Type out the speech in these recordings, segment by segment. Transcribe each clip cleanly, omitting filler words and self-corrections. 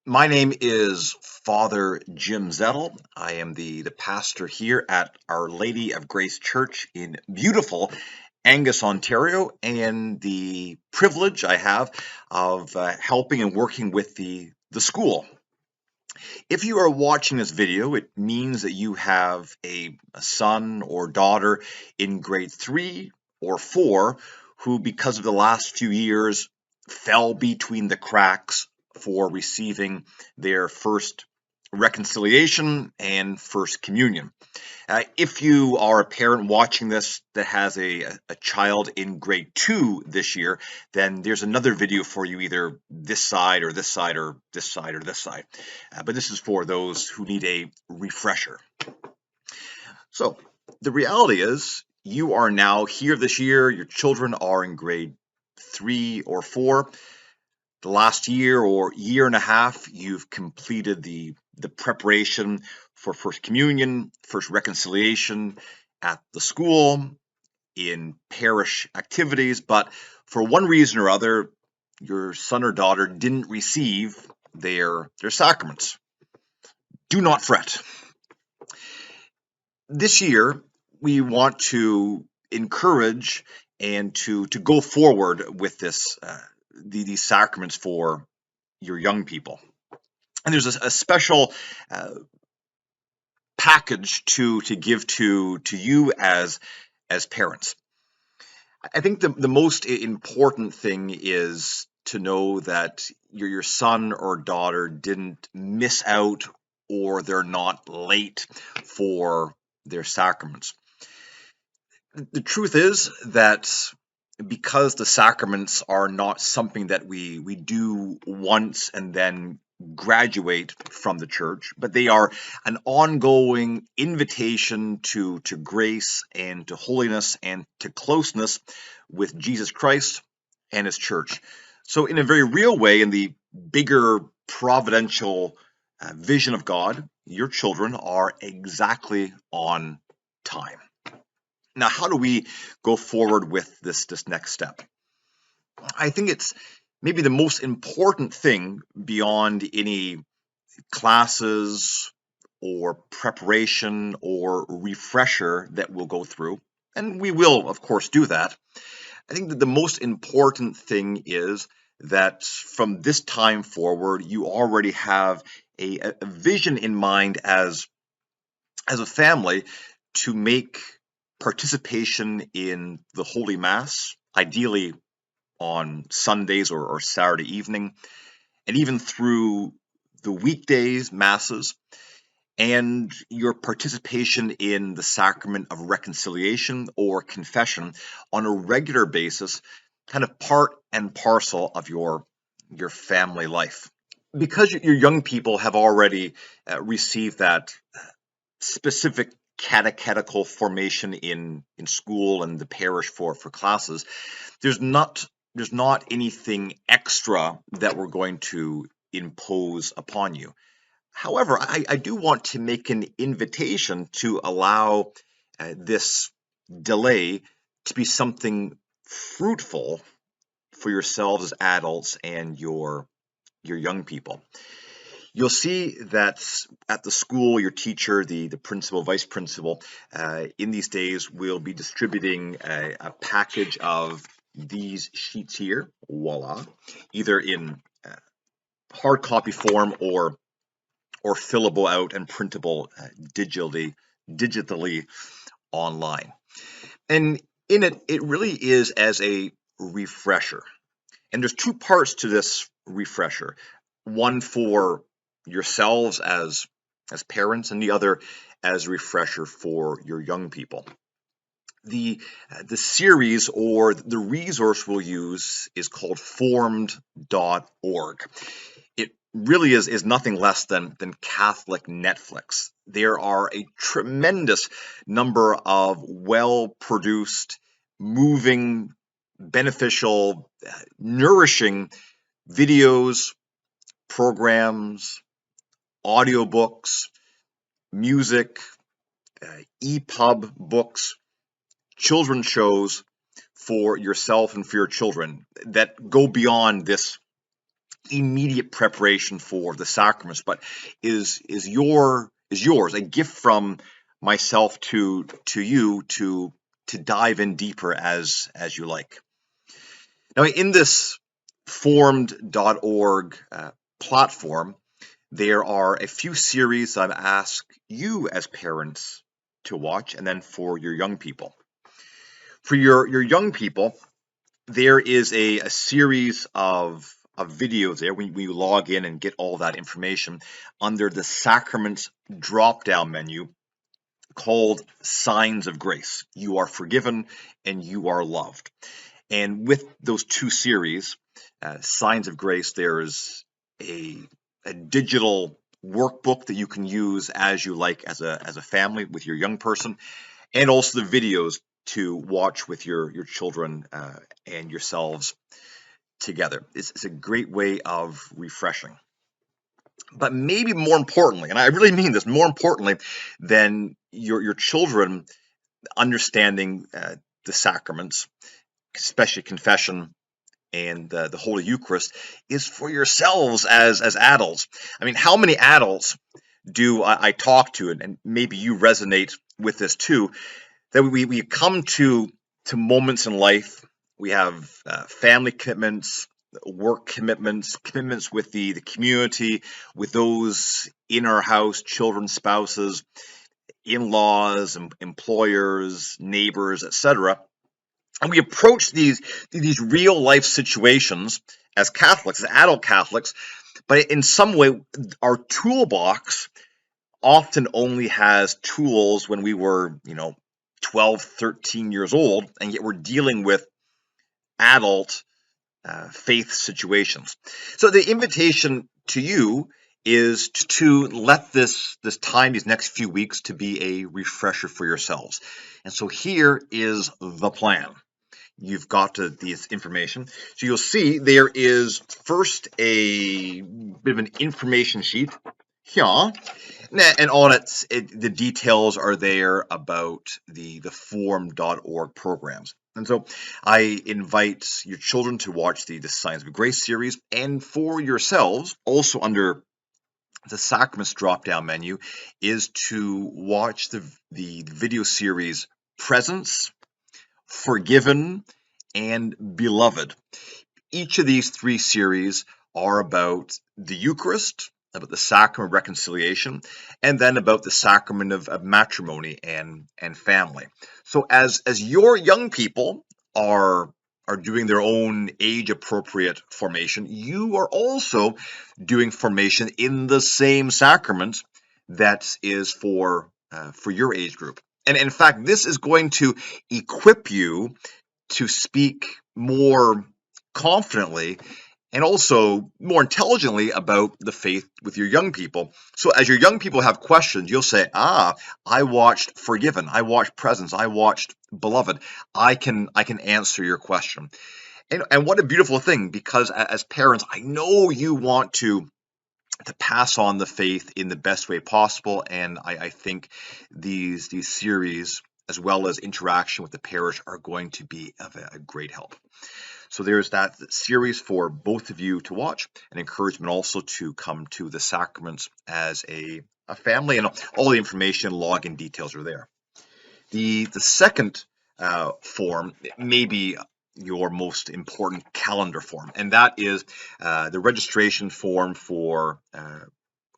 My name is Father Jim Zettel. I am the pastor here at Our Lady of Grace Church in beautiful Angus, Ontario, and the privilege I have of helping and working with the school. If you are watching this video, it means that you have a son or daughter in grade 3 or 4 who, because of the last few years, fell between the cracks for receiving their first reconciliation and first communion. If you are a parent watching this that has a child in grade 2 this year, then there's another video for you, either this side or this side or this side or this side. But this is for those who need a refresher. So the reality is you are now here this year. Your children are in grade 3 or 4. The last year or year and a half, you've completed the preparation for First Communion, First Reconciliation at the school, in parish activities, but for one reason or other, your son or daughter didn't receive their sacraments. Do not fret. This year, we want to encourage and to go forward with these sacraments for your young people. And there's a special package to give to you as parents. I think the most important thing is to know that your son or daughter didn't miss out, or they're not late for their sacraments. The truth is that because the sacraments are not something that we do once and then graduate from the church, but they are an ongoing invitation to grace and to holiness and to closeness with Jesus Christ and his church. So in a very real way, in the bigger providential vision of God, your children are exactly on time. Now, how do we go forward with this next step? I think it's maybe the most important thing beyond any classes or preparation or refresher that we'll go through, and we will, of course, do that. I think that the most important thing is that from this time forward, you already have a vision in mind as a family to make participation in the Holy Mass, ideally on Sundays or Saturday evening, and even through the weekdays masses, and your participation in the sacrament of reconciliation or confession on a regular basis, kind of part and parcel of your family life. Because your young people have already received that specific catechetical formation in school and the parish for classes, there's not anything extra that we're going to impose upon you. However, I do want to make an invitation to allow this delay to be something fruitful for yourselves as adults and your young people. You'll see that at the school, your teacher, the principal, vice principal, in these days will be distributing a package of these sheets here, voila, either in hard copy form or fillable out and printable digitally online. And in it, it really is as a refresher. And there's two parts to this refresher. One for yourselves as parents, and the other as a refresher for your young people. The series or the resource we'll use is called formed.org. It really is nothing less than Catholic Netflix. There are a tremendous number of well-produced, moving, beneficial, nourishing videos, programs, audiobooks, music, EPUB books, children's shows for yourself and for your children that go beyond this immediate preparation for the sacraments, but is yours, a gift from myself to you to dive in deeper as you like. Now, in this formed.org platform, there are a few series I've asked you as parents to watch, and then for your young people. For your young people, there is a series of videos there when you log in and get all that information under the Sacraments drop-down menu called Signs of Grace. You are forgiven and you are loved. And with those two series, Signs of Grace, there's a digital workbook that you can use as you like as a family with your young person, and also the videos to watch with your children and yourselves together. It's a great way of refreshing. But maybe more importantly, and I really mean this, more importantly than your children understanding the sacraments, especially confession and the Holy Eucharist, is for yourselves as adults. I mean, how many adults do I talk to, and maybe you resonate with this too, that we come to moments in life, we have family commitments, work commitments, commitments with the community, with those in our house, children, spouses, in-laws, employers, neighbors, etc. And we approach these real life situations as Catholics, as adult Catholics, but in some way our toolbox often only has tools when we were, 12, 13 years old, and yet we're dealing with adult faith situations. So the invitation to you is to let this time, these next few weeks, to be a refresher for yourselves. And so here is the plan. You've got this information. So you'll see there is first a bit of an information sheet here. And on it, the details are there about the form.org programs. And so I invite your children to watch the Signs of Grace series, and for yourselves, also under the Sacraments drop-down menu, is to watch the video series Presence, Forgiven, and Beloved. Each of these three series are about the Eucharist, about the sacrament of reconciliation, and then about the sacrament of matrimony and family. So as your young people are doing their own age-appropriate formation, you are also doing formation in the same sacrament that is for your age group. And in fact, this is going to equip you to speak more confidently and also more intelligently about the faith with your young people. So as your young people have questions, you'll say, I watched Forgiven, I watched Presence, I watched Beloved. I can answer your question. And what a beautiful thing, because as parents, I know you want to pass on the faith in the best way possible, and I think these series, as well as interaction with the parish, are going to be of a great help. So there's that series for both of you to watch, and encouragement also to come to the sacraments as a family, and all the information, login details are there. The second form may be your most important calendar form, and that is the registration form for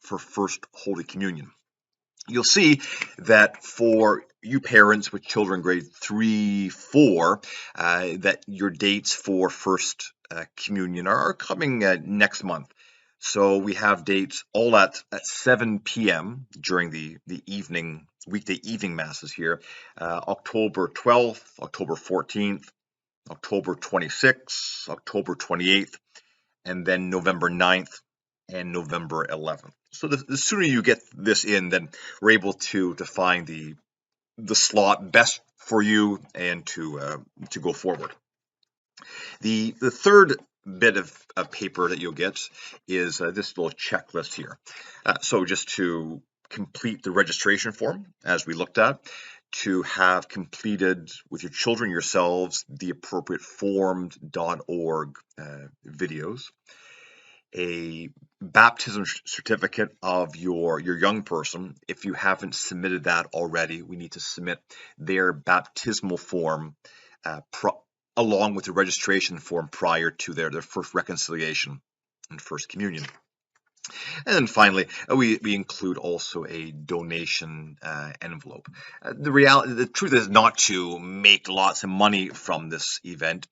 First Holy Communion. You'll see that for you parents with children grade 3, 4, that your dates for First Communion are coming next month. So we have dates all at 7 p.m. during the evening, weekday evening masses here. October 12th, October 14th, October 26th, October 28th, and then November 9th and November 11th. So the sooner you get this in, then we're able to find the slot best for you and to go forward. The third bit of paper that you'll get is this little checklist here. So just to complete the registration form, as we looked at, to have completed with your children yourselves the appropriate formed.org videos, a baptism certificate of your young person. If you haven't submitted that already, we need to submit their baptismal form along with the registration form prior to their first reconciliation and first communion. And then finally, we include also a donation envelope. The truth is not to make lots of money from this event,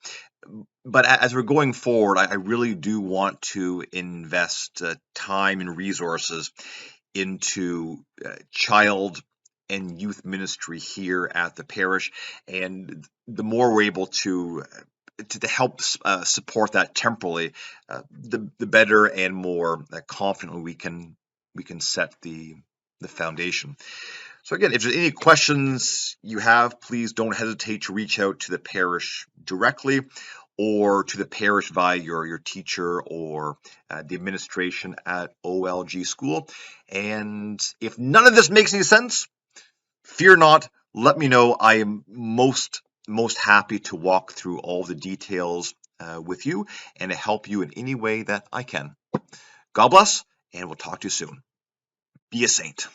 but as we're going forward, I really do want to invest time and resources into child and youth ministry here at the parish, and the more we're able to help support that temporally, the better and more confidently we can set the foundation. So again, if there's any questions you have, please don't hesitate to reach out to the parish directly or to the parish via your teacher or the administration at OLG school. And if none of this makes any sense, fear not, let me know. I am most happy to walk through all the details with you and to help you in any way that I can. God bless, and we'll talk to you soon. Be a saint.